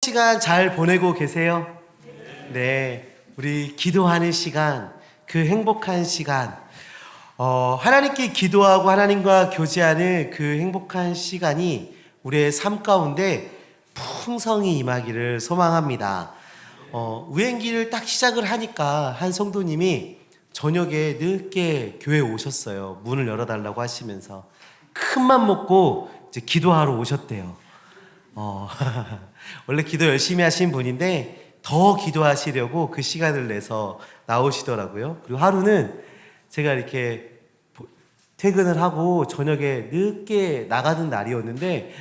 시간 잘 보내고 계세요? 네, 우리 기도하는 시간, 그 행복한 시간, 하나님께 기도하고 하나님과 교제하는 그 행복한 시간이 우리의 삶 가운데 풍성히 임하기를 소망합니다. 우행기를 딱 시작을 하니까 한 성도님이 저녁에 늦게 교회에 오셨어요. 문을 열어달라고 하시면서 큰 맘 먹고 이제 기도하러 오셨대요. 원래 기도 열심히 하신 분인데 더 기도하시려고 그 시간을 내서 나오시더라고요. 그리고 하루는 제가 이렇게 퇴근을 하고 저녁에 늦게 나가는 날이었는데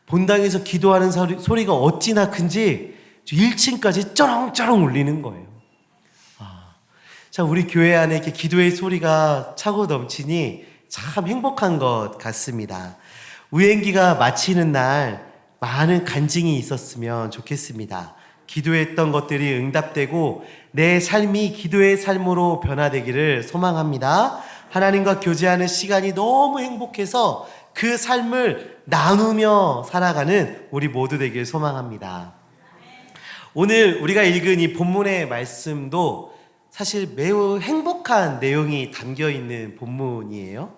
본당에서 기도하는 소리가 어찌나 큰지 1층까지 쩌렁쩌렁 울리는 거예요. 참 우리 교회 안에 이렇게 기도의 소리가 차고 넘치니 참 행복한 것 같습니다. 우행기가 마치는 날 많은 간증이 있었으면 좋겠습니다. 기도했던 것들이 응답되고 내 삶이 기도의 삶으로 변화되기를 소망합니다. 하나님과 교제하는 시간이 너무 행복해서 그 삶을 나누며 살아가는 우리 모두 되길 소망합니다. 오늘 우리가 읽은 이 본문의 말씀도 사실 매우 행복한 내용이 담겨 있는 본문이에요.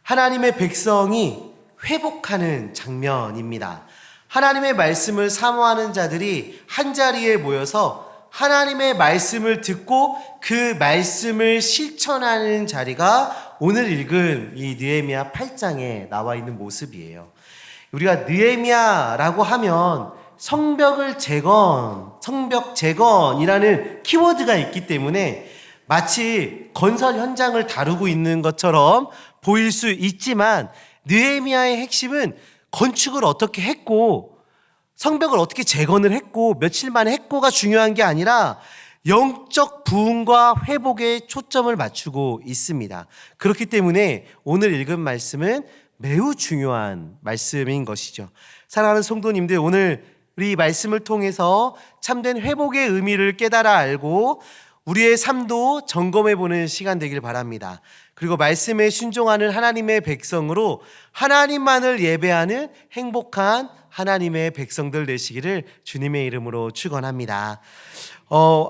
하나님의 백성이 회복하는 장면입니다. 하나님의 말씀을 사모하는 자들이 한자리에 모여서 하나님의 말씀을 듣고 그 말씀을 실천하는 자리가 오늘 읽은 이 느헤미야 8장에 나와 있는 모습이에요. 우리가 느헤미야라고 하면 성벽 재건이라는 키워드가 있기 때문에 마치 건설 현장을 다루고 있는 것처럼 보일 수 있지만 느헤미야의 핵심은 건축을 어떻게 했고 성벽을 어떻게 재건을 했고 며칠 만에 했고가 중요한 게 아니라 영적 부흥과 회복에 초점을 맞추고 있습니다. 그렇기 때문에 오늘 읽은 말씀은 매우 중요한 말씀인 것이죠. 사랑하는 성도님들, 오늘 우리 말씀을 통해서 참된 회복의 의미를 깨달아 알고 우리의 삶도 점검해보는 시간 되길 바랍니다. 그리고 말씀에 순종하는 하나님의 백성으로 하나님만을 예배하는 행복한 하나님의 백성들 되시기를 주님의 이름으로 축원합니다.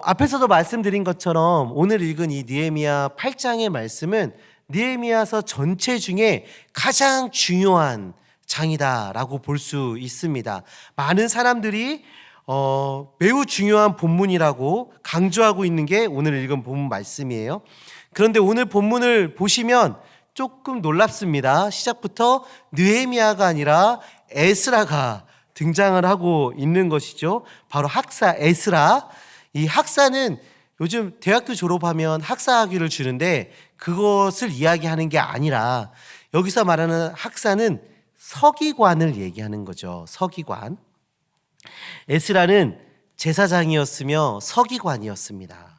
앞에서도 말씀드린 것처럼 오늘 읽은 이 느헤미야 8장의 말씀은 느헤미야서 전체 중에 가장 중요한 장이다라고 볼 수 있습니다. 많은 사람들이 매우 중요한 본문이라고 강조하고 있는 게 오늘 읽은 본문 말씀이에요. 그런데 오늘 본문을 보시면 조금 놀랍습니다. 시작부터 느헤미야가 아니라 에스라가 등장을 하고 있는 것이죠. 바로 학사 에스라. 이 학사는 요즘 대학교 졸업하면 학사학위를 주는데 그것을 이야기하는 게 아니라 여기서 말하는 학사는 서기관을 얘기하는 거죠. 서기관. 에스라는 제사장이었으며 서기관이었습니다.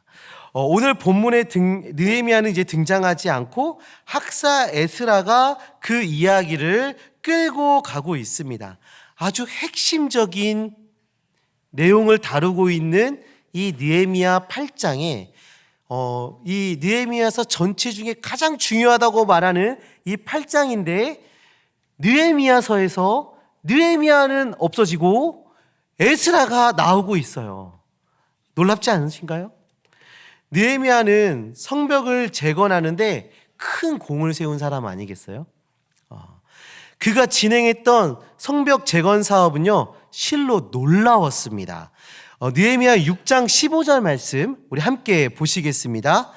오늘 본문에 느헤미야는 이제 등장하지 않고 학사 에스라가 그 이야기를 끌고 가고 있습니다. 아주 핵심적인 내용을 다루고 있는 이 느헤미야 8장에 이 느헤미야서 전체 중에 가장 중요하다고 말하는 이 8장인데 느헤미야서에서 느헤미야는 없어지고 에스라가 나오고 있어요. 놀랍지 않으신가요? 느헤미야는 성벽을 재건하는데 큰 공을 세운 사람 아니겠어요? 그가 진행했던 성벽 재건 사업은요 실로 놀라웠습니다. 느헤미야 6장 15절 말씀 우리 함께 보시겠습니다.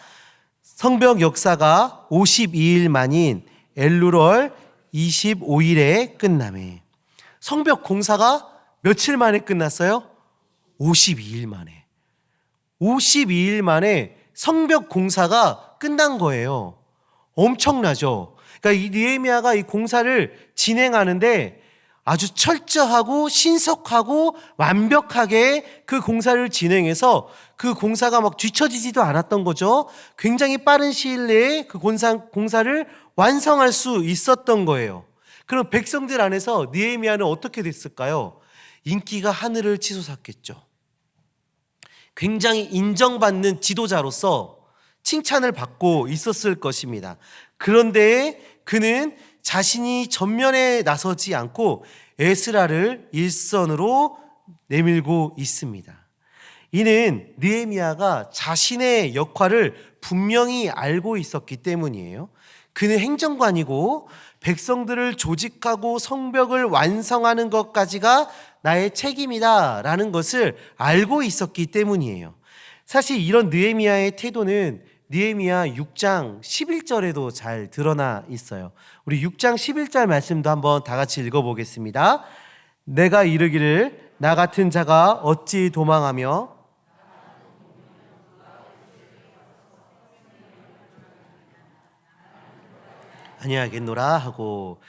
성벽 역사가 52일 만인 엘루월 25일에 끝나매. 성벽 공사가 며칠 만에 끝났어요? 52일 만에. 52일 만에 성벽 공사가 끝난 거예요. 엄청나죠? 그러니까 이 느헤미야가 이 공사를 진행하는데 아주 철저하고 신속하고 완벽하게 그 공사를 진행해서 그 공사가 막 뒤처지지도 않았던 거죠. 굉장히 빠른 시일 내에 그 공사를 완성할 수 있었던 거예요. 그럼 백성들 안에서 느헤미야는 어떻게 됐을까요? 인기가 하늘을 치솟았겠죠. 굉장히 인정받는 지도자로서 칭찬을 받고 있었을 것입니다. 그런데 그는 자신이 전면에 나서지 않고 에스라를 일선으로 내밀고 있습니다. 이는 느헤미야가 자신의 역할을 분명히 알고 있었기 때문이에요. 그는 행정관이고 백성들을 조직하고 성벽을 완성하는 것까지가 나의 책임이다 라는 것을 알고 있었기 때문이에요. 사실 이런 느헤미야의 태도는 느헤미야 6장 11절에도 잘 드러나 있어요. 우리 6장 11절 말씀도 한번 다 같이 읽어보겠습니다. 내가 이르기를 나 같은 자가 어찌 도망하며 아니하겠노라 하고,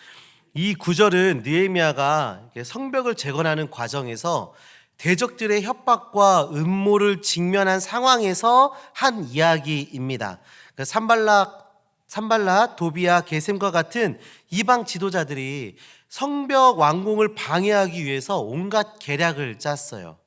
이 구절은 느헤미야가 성벽을 재건하는 과정에서 대적들의 협박과 음모를 직면한 상황에서 한 이야기입니다. 산발랏, 도비야, 게셈과 같은 이방 지도자들이 성벽 완공을 방해하기 위해서 온갖 계략을 짰어요.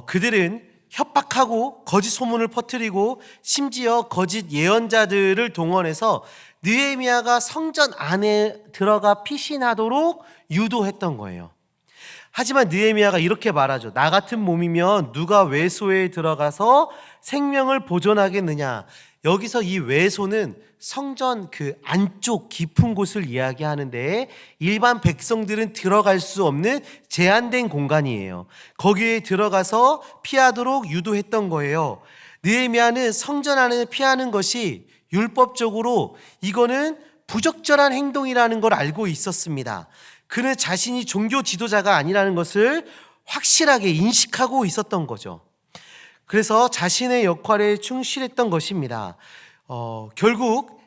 그들은 협박하고 거짓 소문을 퍼뜨리고 심지어 거짓 예언자들을 동원해서 느헤미야가 성전 안에 들어가 피신하도록 유도했던 거예요. 하지만 느헤미야가 이렇게 말하죠. 나 같은 몸이면 누가 외소에 들어가서 생명을 보존하겠느냐. 여기서 이 외소는 성전 그 안쪽 깊은 곳을 이야기하는데 일반 백성들은 들어갈 수 없는 제한된 공간이에요. 거기에 들어가서 피하도록 유도했던 거예요. 느헤미야는 성전 안에 피하는 것이 율법적으로 이거는 부적절한 행동이라는 걸 알고 있었습니다. 그는 자신이 종교 지도자가 아니라는 것을 확실하게 인식하고 있었던 거죠. 그래서 자신의 역할에 충실했던 것입니다. 결국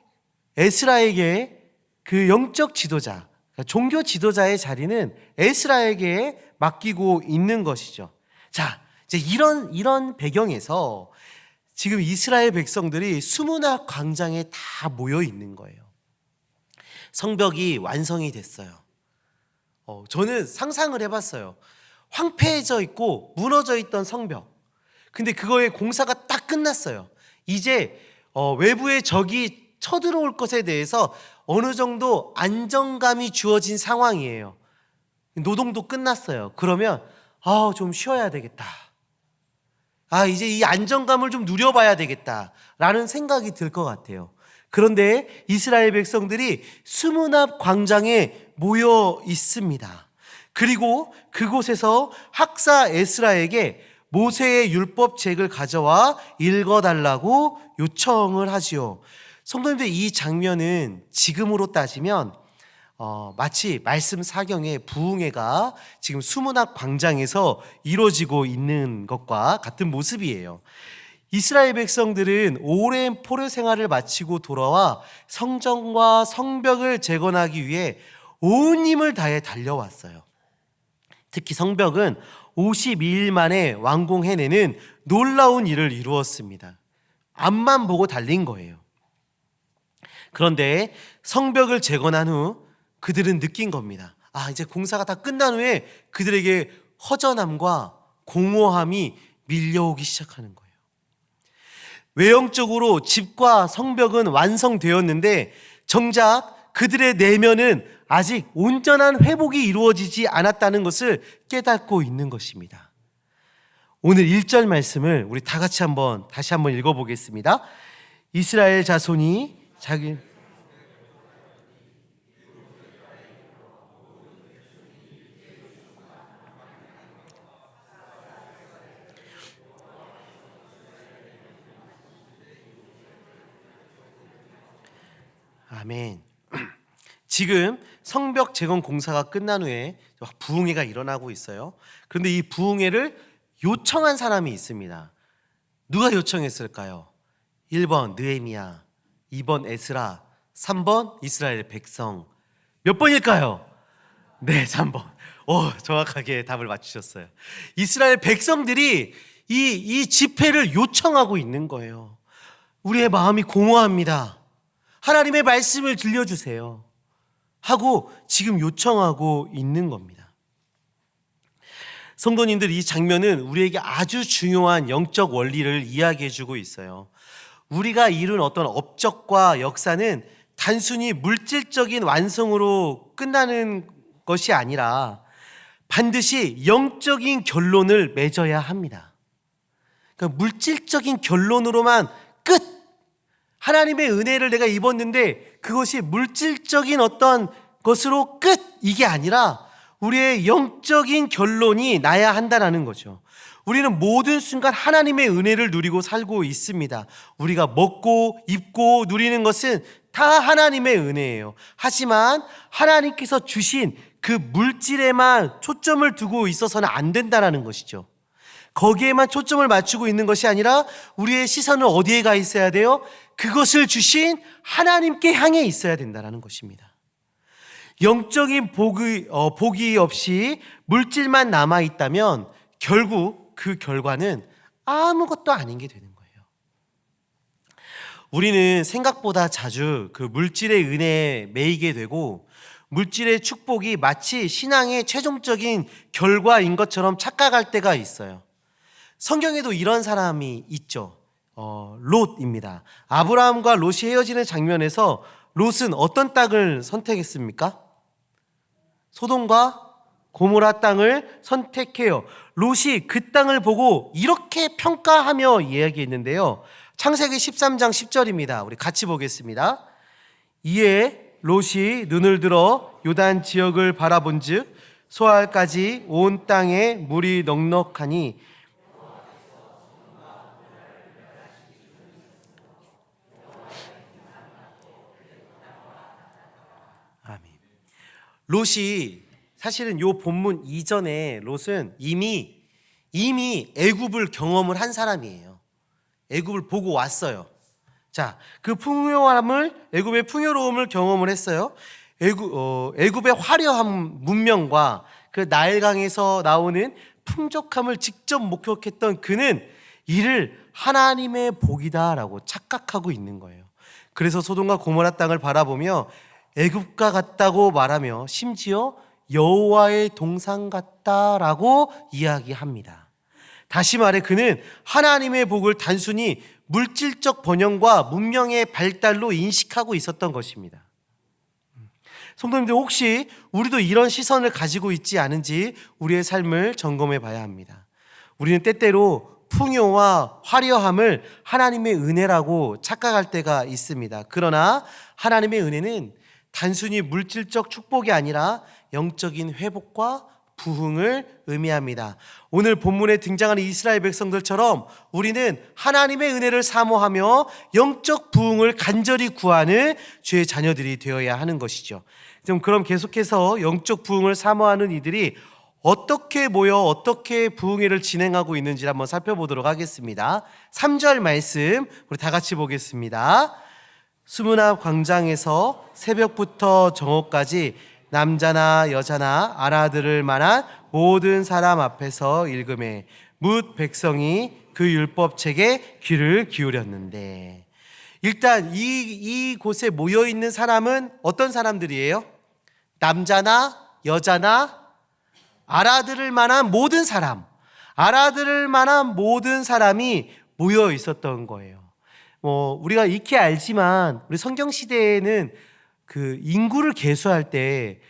에스라에게 그 영적 지도자, 종교 지도자의 자리는 에스라에게 맡기고 있는 것이죠. 자, 이제 이런 배경에서 지금 이스라엘 백성들이 수문학 광장에 다 모여 있는 거예요. 성벽이 완성이 됐어요. 저는 상상을 해봤어요. 황폐해져 있고 무너져 있던 성벽. 근데 그거의 공사가 딱 끝났어요. 이제 외부의 적이 쳐들어올 것에 대해서 어느 정도 안정감이 주어진 상황이에요. 노동도 끝났어요. 그러면 좀 쉬어야 되겠다. 이제 이 안정감을 좀 누려봐야 되겠다라는 생각이 들 것 같아요. 그런데 이스라엘 백성들이 수문앞 광장에 모여 있습니다. 그리고 그곳에서 학사 에스라에게 모세의 율법책을 가져와 읽어달라고 요청을 하지요. 성도님들, 이 장면은 지금으로 따지면 마치 말씀 사경의 부흥회가 지금 수문학 광장에서 이루어지고 있는 것과 같은 모습이에요. 이스라엘 백성들은 오랜 포로 생활을 마치고 돌아와 성전과 성벽을 재건하기 위해 온 힘을 다해 달려왔어요. 특히 성벽은 52일 만에 완공해내는 놀라운 일을 이루었습니다. 앞만 보고 달린 거예요. 그런데 성벽을 재건한 후 그들은 느낀 겁니다. 이제 공사가 다 끝난 후에 그들에게 허전함과 공허함이 밀려오기 시작하는 거예요. 외형적으로 집과 성벽은 완성되었는데 정작 그들의 내면은 아직 온전한 회복이 이루어지지 않았다는 것을 깨닫고 있는 것입니다. 오늘 1절 말씀을 우리 다 같이 다시 한번 읽어보겠습니다. 이스라엘 자손이 자기 아멘. 지금 성벽 재건 공사가 끝난 후에 부흥회가 일어나고 있어요. 그런데 이 부흥회를 요청한 사람이 있습니다. 누가 요청했을까요? 1번 느헤미야, 2번 에스라, 3번 이스라엘 백성. 몇 번일까요? 네, 3번. 정확하게 답을 맞추셨어요. 이스라엘 백성들이 이 집회를 요청하고 있는 거예요. 우리의 마음이 공허합니다. 하나님의 말씀을 들려주세요 하고 지금 요청하고 있는 겁니다. 성도님들, 이 장면은 우리에게 아주 중요한 영적 원리를 이야기해주고 있어요. 우리가 이룬 어떤 업적과 역사는 단순히 물질적인 완성으로 끝나는 것이 아니라 반드시 영적인 결론을 맺어야 합니다. 그러니까 물질적인 결론으로만 끝! 하나님의 은혜를 내가 입었는데 그것이 물질적인 어떤 것으로 끝! 이게 아니라 우리의 영적인 결론이 나야 한다는 거죠. 우리는 모든 순간 하나님의 은혜를 누리고 살고 있습니다. 우리가 먹고 입고 누리는 것은 다 하나님의 은혜예요. 하지만 하나님께서 주신 그 물질에만 초점을 두고 있어서는 안 된다는 것이죠. 거기에만 초점을 맞추고 있는 것이 아니라 우리의 시선은 어디에 가 있어야 돼요? 그것을 주신 하나님께 향해 있어야 된다는 것입니다. 영적인 복이 없이 물질만 남아있다면 결국 그 결과는 아무것도 아닌 게 되는 거예요. 우리는 생각보다 자주 그 물질의 은혜에 매이게 되고 물질의 축복이 마치 신앙의 최종적인 결과인 것처럼 착각할 때가 있어요. 성경에도 이런 사람이 있죠. 롯입니다. 아브라함과 롯이 헤어지는 장면에서 롯은 어떤 땅을 선택했습니까? 소돔과 고모라 땅을 선택해요. 롯이 그 땅을 보고 이렇게 평가하며 이야기했는데요. 창세기 13장 10절입니다. 우리 같이 보겠습니다. 이에 롯이 눈을 들어 요단 지역을 바라본즉 소알까지 온 땅에 물이 넉넉하니 아멘. 롯이 사실은 요 본문 이전에 롯은 이미 애굽을 경험을 한 사람이에요. 애굽을 보고 왔어요. 자, 그 애굽의 풍요로움을 경험을 했어요. 애굽의 화려한 문명과 그 나일강에서 나오는 풍족함을 직접 목격했던 그는 이를 하나님의 복이다라고 착각하고 있는 거예요. 그래서 소돔과 고모라 땅을 바라보며 애굽과 같다고 말하며 심지어 여호와의 동산 같다라고 이야기합니다. 다시 말해 그는 하나님의 복을 단순히 물질적 번영과 문명의 발달로 인식하고 있었던 것입니다. 성도님들, 혹시 우리도 이런 시선을 가지고 있지 않은지 우리의 삶을 점검해 봐야 합니다. 우리는 때때로 풍요와 화려함을 하나님의 은혜라고 착각할 때가 있습니다. 그러나 하나님의 은혜는 단순히 물질적 축복이 아니라 영적인 회복과 부흥을 의미합니다. 오늘 본문에 등장하는 이스라엘 백성들처럼 우리는 하나님의 은혜를 사모하며 영적 부흥을 간절히 구하는 주의 자녀들이 되어야 하는 것이죠. 그럼 계속해서 영적 부흥을 사모하는 이들이 어떻게 모여 어떻게 부흥회를 진행하고 있는지 한번 살펴보도록 하겠습니다. 3절 말씀 우리 다 같이 보겠습니다. 수문앞 광장에서 새벽부터 정오까지 남자나 여자나 알아들을 만한 모든 사람 앞에서 읽음에 뭇 백성이 그 율법책에 귀를 기울였는데, 일단 이 곳에 모여있는 사람은 어떤 사람들이에요? 남자나 여자나 알아들을 만한 모든 사람, 알아들을 만한 모든 사람이 모여 있었던 거예요. 우리가 익히 알지만 우리 성경 시대에는 그 인구를 계수할 때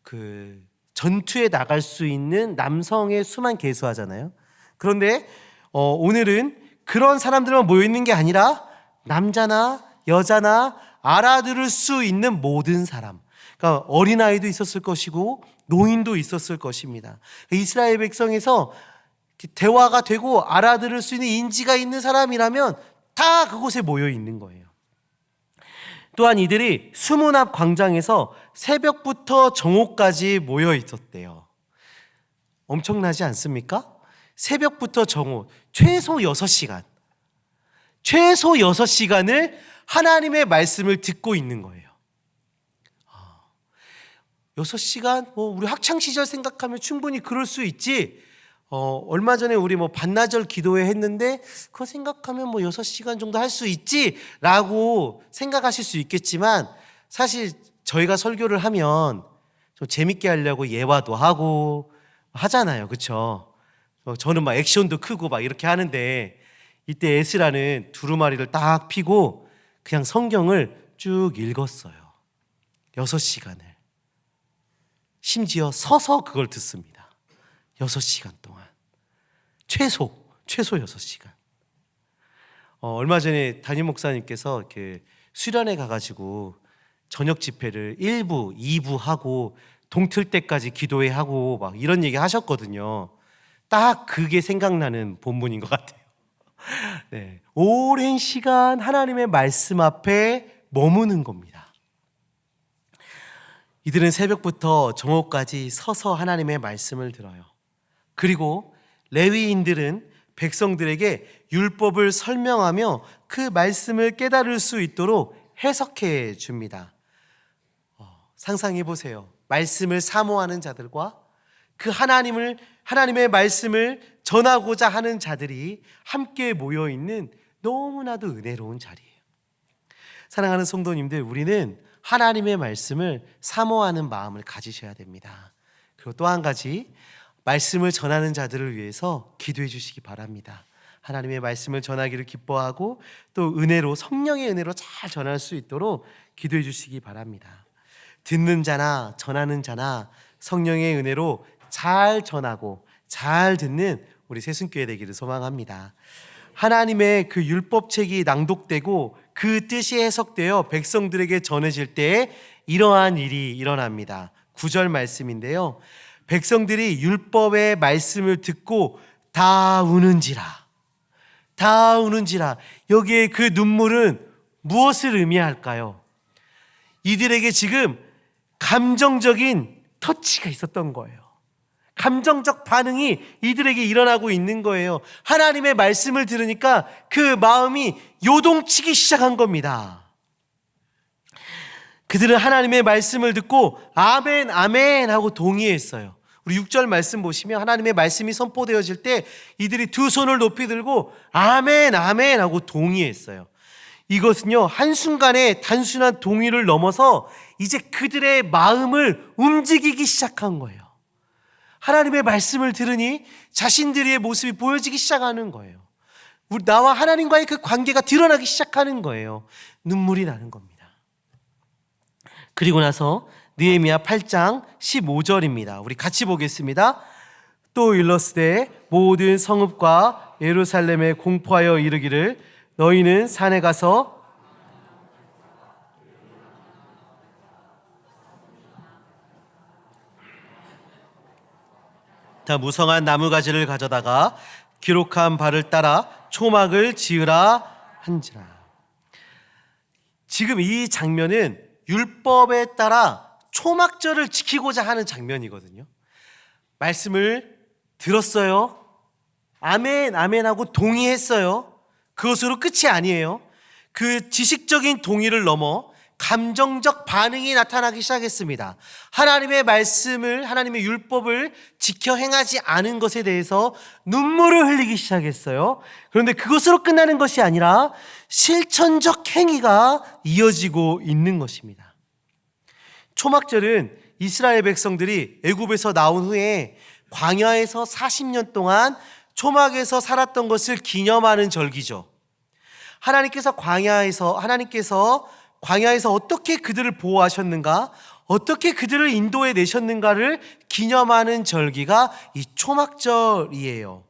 그 전투에 나갈 수 있는 남성의 수만 계수하잖아요. 그런데 오늘은 그런 사람들만 모여 있는 게 아니라 남자나 여자나 알아들을 수 있는 모든 사람. 그러니까 어린아이도 있었을 것이고 노인도 있었을 것입니다. 이스라엘 백성에서 대화가 되고 알아들을 수 있는 인지가 있는 사람이라면 다 그곳에 모여 있는 거예요. 또한 이들이 수문 앞 광장에서 새벽부터 정오까지 모여 있었대요. 엄청나지 않습니까? 새벽부터 정오, 최소 6시간. 최소 6시간을 하나님의 말씀을 듣고 있는 거예요. 6시간? 우리 학창시절 생각하면 충분히 그럴 수 있지. 얼마 전에 우리 반나절 기도회 했는데 그거 생각하면 6시간 정도 할 수 있지 라고 생각하실 수 있겠지만, 사실 저희가 설교를 하면 좀 재밌게 하려고 예화도 하고 하잖아요. 그렇죠? 저는 액션도 크고 이렇게 하는데, 이때 에스라는 두루마리를 딱 피고 그냥 성경을 쭉 읽었어요. 6시간을. 심지어 서서 그걸 듣습니다. 6시간 동안. 최소 6시간. 얼마 전에 담임 목사님께서 이렇게 수련회 가가지고 저녁 집회를 1부, 2부 하고 동틀 때까지 기도회 하고 막 이런 얘기 하셨거든요. 딱 그게 생각나는 본문인 것 같아요. 네, 오랜 시간 하나님의 말씀 앞에 머무는 겁니다. 이들은 새벽부터 정오까지 서서 하나님의 말씀을 들어요. 그리고 레위인들은 백성들에게 율법을 설명하며 그 말씀을 깨달을 수 있도록 해석해 줍니다. 상상해 보세요. 말씀을 사모하는 자들과 그 하나님의 말씀을 전하고자 하는 자들이 함께 모여 있는 너무나도 은혜로운 자리예요. 사랑하는 성도님들, 우리는 하나님의 말씀을 사모하는 마음을 가지셔야 됩니다. 그리고 또 한 가지, 말씀을 전하는 자들을 위해서 기도해 주시기 바랍니다. 하나님의 말씀을 전하기를 기뻐하고 또 성령의 은혜로 잘 전할 수 있도록 기도해 주시기 바랍니다. 듣는 자나 전하는 자나 성령의 은혜로 잘 전하고 잘 듣는 우리 새순교회 되기를 소망합니다. 하나님의 그 율법책이 낭독되고 그 뜻이 해석되어 백성들에게 전해질 때 이러한 일이 일어납니다. 9절 말씀인데요. 백성들이 율법의 말씀을 듣고 다 우는지라. 여기에 그 눈물은 무엇을 의미할까요? 이들에게 지금 감정적인 터치가 있었던 거예요. 감정적 반응이 이들에게 일어나고 있는 거예요. 하나님의 말씀을 들으니까 그 마음이 요동치기 시작한 겁니다. 그들은 하나님의 말씀을 듣고 아멘 아멘 하고 동의했어요. 우리 6절 말씀 보시면 하나님의 말씀이 선포되어질 때 이들이 두 손을 높이 들고 아멘 아멘 하고 동의했어요. 이것은요, 한순간에 단순한 동의를 넘어서 이제 그들의 마음을 움직이기 시작한 거예요. 하나님의 말씀을 들으니 자신들의 모습이 보여지기 시작하는 거예요. 나와 하나님과의 그 관계가 드러나기 시작하는 거예요. 눈물이 나는 겁니다. 그리고 나서 느헤미야 8장 15절입니다. 우리 같이 보겠습니다. 또 일러스되 모든 성읍과 예루살렘에 공포하여 이르기를 너희는 산에 가서 다 무성한 나무가지를 가져다가 기록한 바를 따라 초막을 지으라 한지라. 지금 이 장면은 율법에 따라 초막절을 지키고자 하는 장면이거든요. 말씀을 들었어요. 아멘 아멘 하고 동의했어요. 그것으로 끝이 아니에요. 그 지식적인 동의를 넘어 감정적 반응이 나타나기 시작했습니다. 하나님의 말씀을, 하나님의 율법을 지켜 행하지 않은 것에 대해서 눈물을 흘리기 시작했어요. 그런데 그것으로 끝나는 것이 아니라 실천적 행위가 이어지고 있는 것입니다. 초막절은 이스라엘 백성들이 애굽에서 나온 후에 광야에서 40년 동안 초막에서 살았던 것을 기념하는 절기죠. 하나님께서 광야에서 어떻게 그들을 보호하셨는가, 어떻게 그들을 인도해 내셨는가를 기념하는 절기가 이 초막절이에요.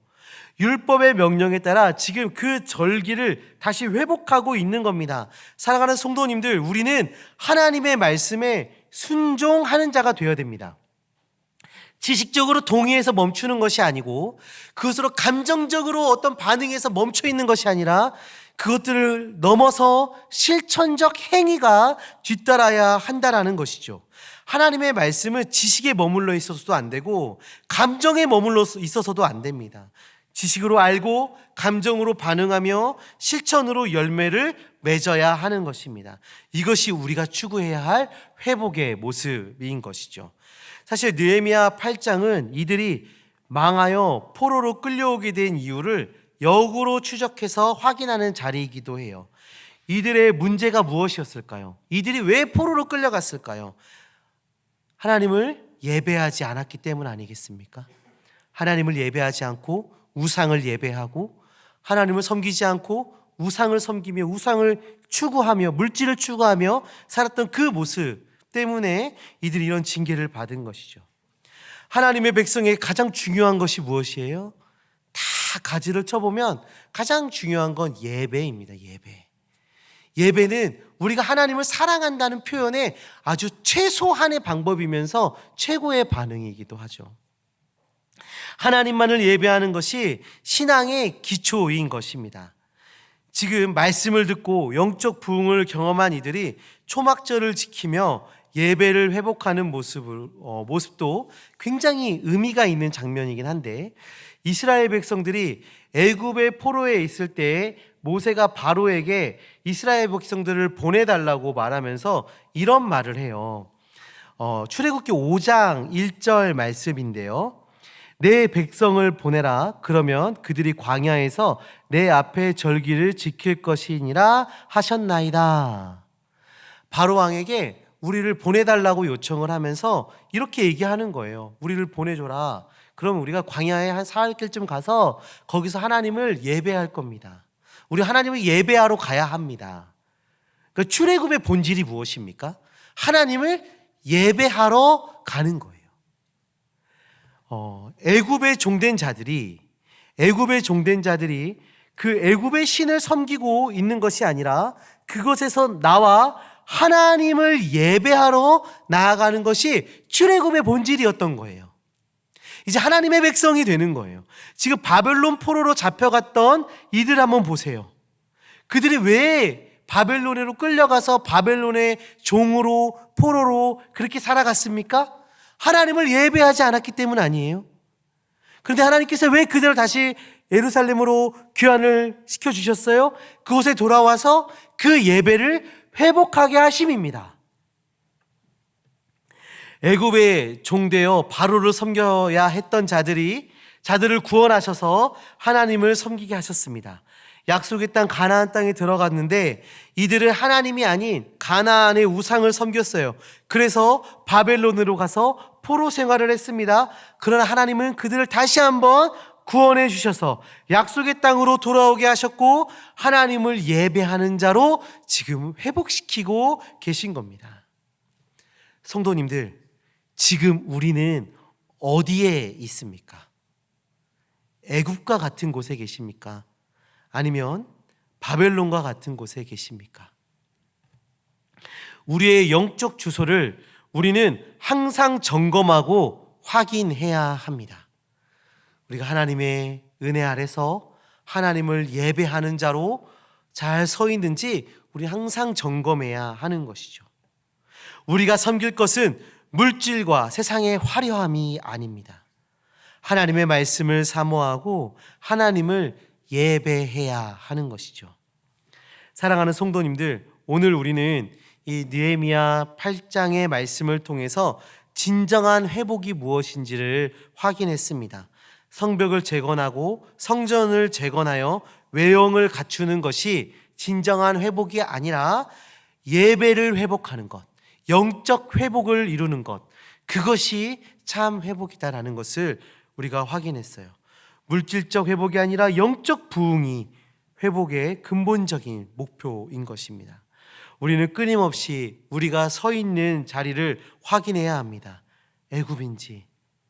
율법의 명령에 따라 지금 그 절기를 다시 회복하고 있는 겁니다. 사랑하는 성도님들, 우리는 하나님의 말씀에 순종하는 자가 되어야 됩니다. 지식적으로 동의해서 멈추는 것이 아니고 그것으로 감정적으로 어떤 반응에서 멈춰 있는 것이 아니라 그것들을 넘어서 실천적 행위가 뒤따라야 한다라는 것이죠. 하나님의 말씀은 지식에 머물러 있어서도 안 되고 감정에 머물러 있어서도 안 됩니다. 지식으로 알고 감정으로 반응하며 실천으로 열매를 맺어야 하는 것입니다. 이것이 우리가 추구해야 할 회복의 모습인 것이죠. 사실 느헤미야 8장은 이들이 망하여 포로로 끌려오게 된 이유를 역으로 추적해서 확인하는 자리이기도 해요. 이들의 문제가 무엇이었을까요? 이들이 왜 포로로 끌려갔을까요? 하나님을 예배하지 않았기 때문 아니겠습니까? 하나님을 예배하지 않고 우상을 예배하고 하나님을 섬기지 않고 우상을 섬기며 우상을 추구하며 물질을 추구하며 살았던 그 모습 때문에 이들이 이런 징계를 받은 것이죠. 하나님의 백성에게 가장 중요한 것이 무엇이에요? 다 가지를 쳐보면 가장 중요한 건 예배입니다. 예배는 우리가 하나님을 사랑한다는 표현의 아주 최소한의 방법이면서 최고의 반응이기도 하죠. 하나님만을 예배하는 것이 신앙의 기초인 것입니다. 지금 말씀을 듣고 영적 부흥을 경험한 이들이 초막절을 지키며 예배를 회복하는 모습도 굉장히 의미가 있는 장면이긴 한데, 이스라엘 백성들이 애굽의 포로에 있을 때 모세가 바로에게 이스라엘 백성들을 보내달라고 말하면서 이런 말을 해요. 출애굽기 5장 1절 말씀인데요. 내 백성을 보내라. 그러면 그들이 광야에서 내 앞에 절기를 지킬 것이니라 하셨나이다. 바로 왕에게 우리를 보내달라고 요청을 하면서 이렇게 얘기하는 거예요. 우리를 보내줘라. 그럼 우리가 광야에 한 사흘길쯤 가서 거기서 하나님을 예배할 겁니다. 우리 하나님을 예배하러 가야 합니다. 그러니까 출애굽의 본질이 무엇입니까? 하나님을 예배하러 가는 거예요. 애굽의 종된 자들이 그 애굽의 신을 섬기고 있는 것이 아니라 그것에서 나와 하나님을 예배하러 나아가는 것이 출애굽의 본질이었던 거예요. 이제 하나님의 백성이 되는 거예요. 지금 바벨론 포로로 잡혀갔던 이들 한번 보세요. 그들이 왜 바벨론으로 끌려가서 바벨론의 종으로 포로로 그렇게 살아갔습니까? 하나님을 예배하지 않았기 때문 아니에요. 그런데 하나님께서 왜 그들을 다시 예루살렘으로 귀환을 시켜주셨어요? 그곳에 돌아와서 그 예배를 회복하게 하심입니다. 애굽의 종되어 바로를 섬겨야 했던 자들을 구원하셔서 하나님을 섬기게 하셨습니다. 약속의 땅 가나안 땅에 들어갔는데 이들은 하나님이 아닌 가나안의 우상을 섬겼어요. 그래서 바벨론으로 가서 포로 생활을 했습니다. 그러나 하나님은 그들을 다시 한번 구원해 주셔서 약속의 땅으로 돌아오게 하셨고 하나님을 예배하는 자로 지금 회복시키고 계신 겁니다. 성도님들, 지금 우리는 어디에 있습니까? 애굽과 같은 곳에 계십니까? 아니면 바벨론과 같은 곳에 계십니까? 우리의 영적 주소를 우리는 항상 점검하고 확인해야 합니다. 우리가 하나님의 은혜 아래서 하나님을 예배하는 자로 잘 서 있는지 우리 항상 점검해야 하는 것이죠. 우리가 섬길 것은 물질과 세상의 화려함이 아닙니다. 하나님의 말씀을 사모하고 하나님을 예배해야 하는 것이죠. 사랑하는 성도님들, 오늘 우리는 이 느헤미야 8장의 말씀을 통해서 진정한 회복이 무엇인지를 확인했습니다. 성벽을 재건하고 성전을 재건하여 외형을 갖추는 것이 진정한 회복이 아니라 예배를 회복하는 것, 영적 회복을 이루는 것, 그것이 참 회복이다라는 것을 우리가 확인했어요. 물질적 회복이 아니라 영적 부흥이 회복의 근본적인 목표인 것입니다. 우리는 끊임없이 우리가 서 있는 자리를 확인해야 합니다. 애굽인지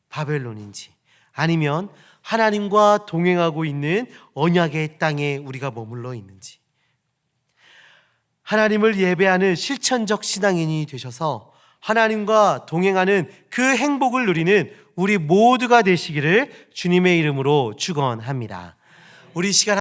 바벨론인지 아니면 하나님과 동행하고 있는 언약의 땅에 우리가 머물러 있는지. 하나님을 예배하는 실천적 신앙인이 되셔서 하나님과 동행하는 그 행복을 누리는 우리 모두가 되시기를 주님의 이름으로 축원합니다. 우리 시간